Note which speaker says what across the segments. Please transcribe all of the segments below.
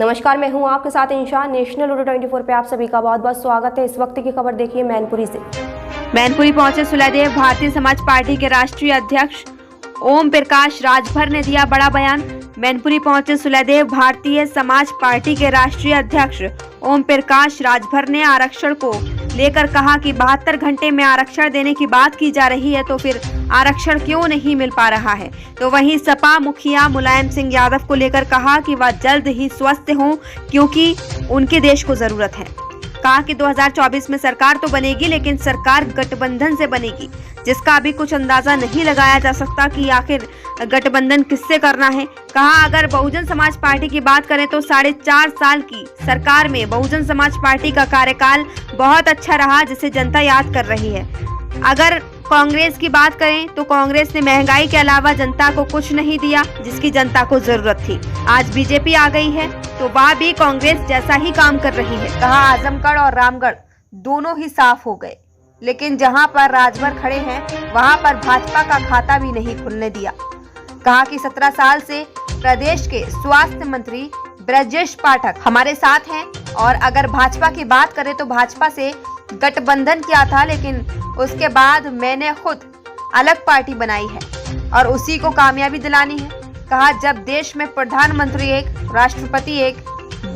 Speaker 1: नमस्कार, मैं हूं आपके साथ इंशा। नेशनल लूडो 24 पे आप सभी का बहुत बहुत स्वागत है। इस वक्त की खबर देखिए मैनपुरी से। मैनपुरी पहुंचे सुलहदेव। भारतीय समाज पार्टी के राष्ट्रीय अध्यक्ष ओम प्रकाश राजभर ने दिया बड़ा बयान। मैनपुरी पहुंचे सुलहदेव। भारतीय समाज पार्टी के राष्ट्रीय अध्यक्ष ओम प्रकाश राजभर ने आरक्षण को लेकर कहा कि 72 घंटे में आरक्षण देने की बात की जा रही है, तो फिर आरक्षण क्यों नहीं मिल पा रहा है। तो वहीं सपा मुखिया मुलायम सिंह यादव को लेकर कहा कि वह जल्द ही स्वस्थ हों, क्योंकि उनके देश को जरूरत है। कहा कि 2024 में सरकार तो बनेगी, लेकिन सरकार गठबंधन से बनेगी, जिसका अभी कुछ अंदाजा नहीं लगाया जा सकता कि आखिर गठबंधन किससे करना है। कहा अगर बहुजन समाज पार्टी की बात करें तो 4.5 साल की सरकार में बहुजन समाज पार्टी का कार्यकाल बहुत अच्छा रहा, जिसे जनता याद कर रही है। अगर कांग्रेस की बात करें तो कांग्रेस ने महंगाई के अलावा जनता को कुछ नहीं दिया, जिसकी जनता को जरूरत थी। आज बीजेपी आ गई है तो वह भी कांग्रेस जैसा ही काम कर रही है। कहा आजमगढ़ और रामगढ़ दोनों ही साफ हो गए, लेकिन जहां पर राजभर खड़े हैं वहां पर भाजपा का खाता भी नहीं खुलने दिया। कहा कि 17 साल से प्रदेश के स्वास्थ्य मंत्री ब्रजेश पाठक हमारे साथ हैं, और अगर भाजपा की बात करें तो भाजपा से गठबंधन किया था, लेकिन उसके बाद मैंने खुद अलग पार्टी बनाई है और उसी को कामयाबी दिलानी है। कहा जब देश में प्रधानमंत्री एक, राष्ट्रपति एक,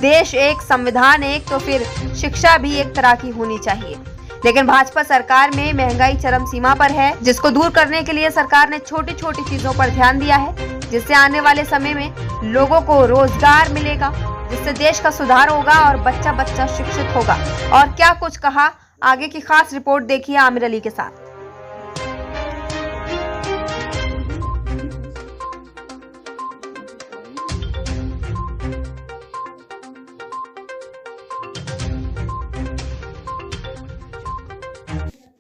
Speaker 1: देश एक, संविधान एक, तो फिर शिक्षा भी एक तरह की होनी चाहिए। लेकिन भाजपा सरकार में महंगाई चरम सीमा पर है, जिसको दूर करने के लिए सरकार ने छोटी छोटी चीजों पर ध्यान दिया है, जिससे आने वाले समय में लोगों को रोजगार मिलेगा, जिससे देश का सुधार होगा और बच्चा बच्चा शिक्षित होगा। और क्या कुछ कहा, आगे की खास रिपोर्ट देखिए आमिर अली के साथ।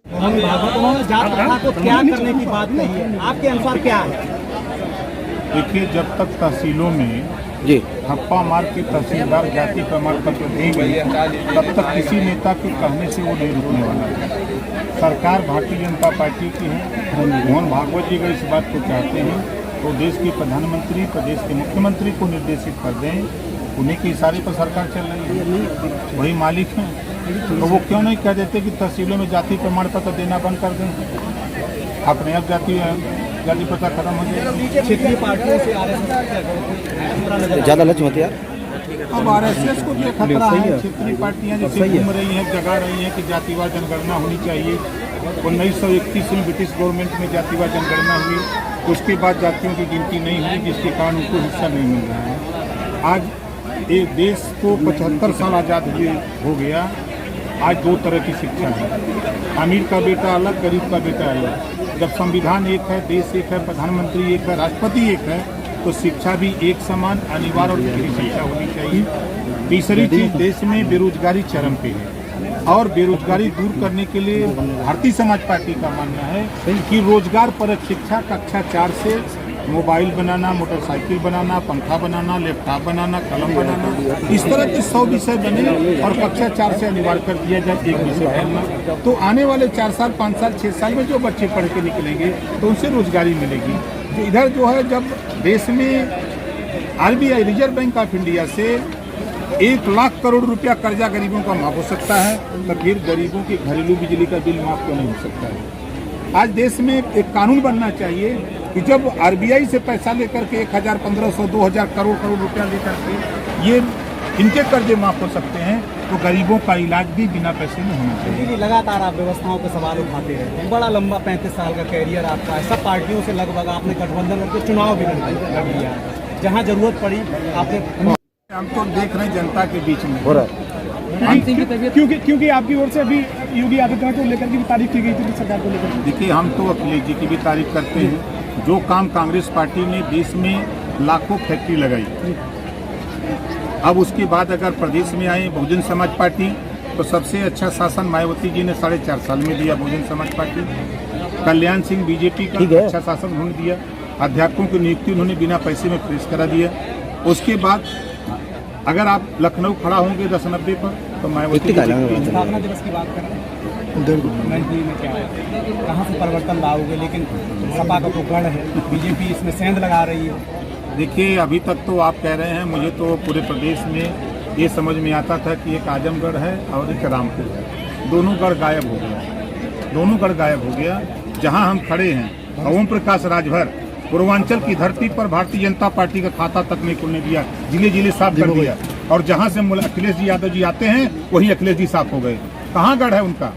Speaker 2: उन्होंने जात प्रथा को क्या करने की बात कही है, आपके अनुसार क्या है?
Speaker 3: देखिए, जब तक तहसीलों में थप्पा मार के तहसीलदार जाति प्रमाण पत्र देंगे, तब तक किसी नेता के कहने से वो नहीं रुकने वाला है। सरकार भारतीय जनता पार्टी की है। मोहन भागवत जी अगर इस बात को चाहते हैं तो देश के प्रधानमंत्री प्रदेश के मुख्यमंत्री को निर्देशित कर दें, उन्हीं के इशारे पर सरकार चल रही है, वही मालिक हैं। तो वो क्यों नहीं कह देते कि तहसीलों में जाति प्रमाण पत्र देना बंद कर दें, अपने आप जाति प्रथा खत्म हो जाएगी।
Speaker 2: क्षेत्रीय पार्टियों से आरएसएस
Speaker 4: ज़्यादा लच मत यार।
Speaker 3: अब आरएसएस को भी खतरा है। क्षेत्रीय पार्टियां जैसे घूम रही हैं, जगा रही हैं कि जातिवार जनगणना होनी चाहिए। 1931 में ब्रिटिश गवर्नमेंट में जातिवार जनगणना हुई, उसके बाद जातियों की गिनती नहीं हुई, जिसके कारण उनको हिस्सा नहीं मिल रहा है। आज एक देश को 75 साल आज़ाद हो गया। आज दो तरह की शिक्षा है, अमीर का बेटा अलग, गरीब का बेटा अलग। जब संविधान एक है, देश एक है, प्रधानमंत्री एक है, राष्ट्रपति एक है, तो शिक्षा भी एक समान अनिवार्य और गहरी शिक्षा होनी चाहिए। तीसरी चीज, देश में बेरोजगारी चरम पे है और बेरोजगारी दूर करने के लिए भारतीय समाज पार्टी का मानना है कि रोजगार परक शिक्षा कक्षा 4 से मोबाइल बनाना, मोटरसाइकिल बनाना, पंखा बनाना, लैपटॉप बनाना, कलम बनाना, इस तरह के 100 विषय बने और कक्षा 4 से अनिवार्य कर दिया जाए एक विषय पढ़ना। तो आने वाले 4 साल, 5 साल, 6 साल में जो बच्चे पढ़ के निकलेंगे तो उनसे रोजगारी मिलेगी। तो इधर जो है, जब देश में RBI reserve bank of India से 1 लाख करोड़ रुपया कर्जा गरीबों का माफ हो सकता है, तो फिर गरीबों के घरेलू बिजली का बिल माफ क्यों नहीं हो सकता है। आज देश में एक कानून बनना चाहिए कि जब आरबीआई से पैसा लेकर के 1000, 1500, 2000 करोड़ रुपया लेकर के ये इनके कर्जे माफ हो सकते हैं, तो गरीबों का इलाज भी बिना पैसे में होना चाहिए।
Speaker 2: लगातार आप व्यवस्थाओं पर सवाल उठाते रहते हैं, बड़ा लंबा 35 साल का कैरियर आपका है, सब पार्टियों से लगभग आपने गठबंधन करके चुनाव भी लड़ लिया, जहाँ जरूरत पड़ी आपने।
Speaker 3: हम तो देख रहे हैं जनता के बीच में
Speaker 4: हो रहा है,
Speaker 2: क्योंकि आपकी ओर से अभी योगी आदित्यनाथ को लेकर की भी तारीफ की गई थी सरकार को लेकर।
Speaker 3: देखिए, हम तो अखिलेश जी की भी तारीफ करते हैं। जो काम कांग्रेस पार्टी ने देश में लाखों फैक्ट्री लगाई, अब उसके बाद अगर प्रदेश में आए बहुजन समाज पार्टी, तो सबसे अच्छा शासन मायावती जी ने 4.5 साल में दिया बहुजन समाज पार्टी। कल्याण सिंह बीजेपी का अच्छा शासन उन्होंने दिया। अध्यापकों की नियुक्ति उन्होंने बिना पैसे में फ्रीज करा दिया। उसके बाद अगर आप लखनऊ खड़ा होंगे 10-90 पर, तो मायावती
Speaker 2: स्थापना दिवस की बात करें मैनपुरी में क्या है, कहाँ से परिवर्तन लाओगे? लेकिन सपा का तो गढ़ है, बीजेपी इसमें सेंध लगा रही है।
Speaker 3: देखिए, अभी तक तो आप कह रहे हैं, मुझे तो पूरे प्रदेश में ये समझ में आता था कि एक आजमगढ़ है और एक रामपुर है। दोनों गढ़ गायब हो गया, दोनों गढ़ गायब हो गया। जहां हम खड़े हैं, ओम प्रकाश राजभर पूर्वांचल की धरती पर भारतीय जनता पार्टी का खाता तक नहीं खुलने दिया, जिले जिले साफ कर दिया। और जहां से अखिलेश जी यादव जी आते हैं, वहीं अखिलेश जी साफ हो गए। कहाँ गढ़ है उनका?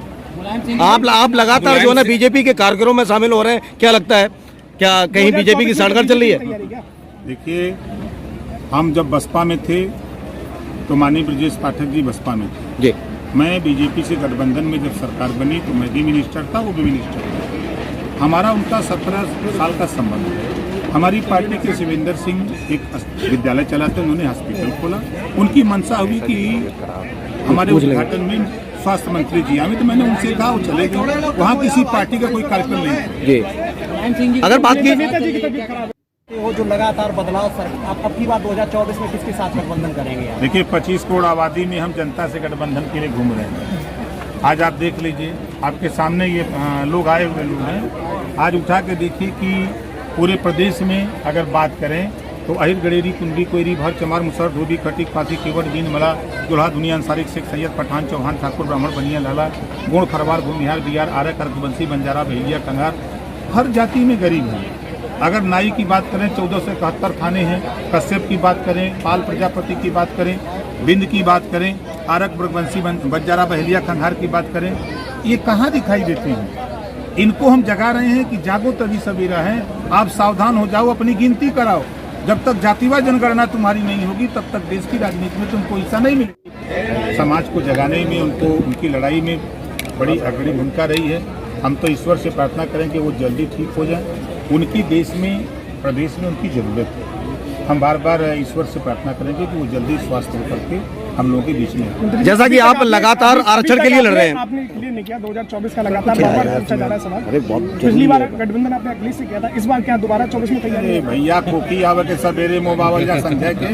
Speaker 5: आप लगातार जो है ना बीजेपी के कार्यक्रमों में शामिल हो रहे हैं, क्या लगता है, क्या कहीं बीजेपी की साठगांठ चल रही है?
Speaker 3: देखिए, हम जब बसपा में थे तो माननीय ब्रजेश पाठक जी बसपा में थे
Speaker 5: जी।
Speaker 3: मैं बीजेपी से गठबंधन में जब सरकार बनी तो मैं भी मिनिस्टर था, वो भी मिनिस्टर था। हमारा उनका 17 साल का संबंध है। हमारी पार्टी के शिवेंद्र सिंह एक विद्यालय चलाते, उन्होंने हॉस्पिटल खोला। उनकी मंशा हुई कि हमारे उद्घाटन में स्वास्थ्य मंत्री जी आए, तो मैंने उनसे कहा वो चले गए। वहाँ किसी पार्टी का कोई कार्यक्रम नहीं था
Speaker 5: जी। अगर बात की
Speaker 2: वो जो लगातार बदलाव सर, आप अब की बात 2024 में किसके साथ गठबंधन करेंगे?
Speaker 3: देखिए, 25 करोड़ आबादी में हम जनता से गठबंधन के लिए घूम रहे हैं। आज आप देख लीजिए, आपके सामने ये लोग आए हुए लोग हैं। आज उठा के देखिए कि पूरे प्रदेश में अगर बात करें तो अहिर गडेरी, कुंडी, कोयरी, भर, चमार, मुसहर, धोबी, खटीक, फांसी, केवट, बीन, मला, दुल्हा, दुनिया, अंसारी, शेख, सैयद, पठान, चौहान, ठाकुर, ब्राह्मण, बनिया, लाला, गोड़, खरवार, भूमिहार, बिहार, आर्य, अर्कबंसी, बंजारा, भेलिया, कंगार, हर जाति में गरीब हैं। अगर नाई की बात करें 14 से 71 थाने हैं। कश्यप की बात करें, पाल प्रजापति की बात करें, बिंद की बात करें, आरक, ब्रगवंशी, बंजारा, बहेलिया, खंघार की बात करें, ये कहाँ दिखाई देते हैं? इनको हम जगा रहे हैं कि जागो तभी सवेरा है, आप सावधान हो जाओ, अपनी गिनती कराओ। जब तक जातिवाद जनगणना तुम्हारी नहीं होगी तब तक देश की राजनीति में तुमको हिस्सा नहीं मिलेगी। समाज को जगाने में उनको, उनकी लड़ाई में बड़ी अग्रणी भूमिका रही है। हम तो ईश्वर से प्रार्थना करें कि वो जल्दी ठीक हो जाए। उनकी देश में, प्रदेश में उनकी ज़रूरत है। हम बार बार ईश्वर से प्रार्थना करेंगे कि वो जल्दी स्वस्थ होकर के हम लोगों के बीच में।
Speaker 5: जैसा कि आप लगातार आरक्षण के लिए लड़ रहे हैं,
Speaker 6: आपने क्लियर नहीं किया, 2024 का लगातार बार पूछा जा रहा है सवाल। पिछली बार गठबंधन आपने अखिलेश से किया था, इस बार क्या दोबारा 24 में तैयारी है?
Speaker 3: भैया खोकी आवे के सवेरे मोबाइल या संजय के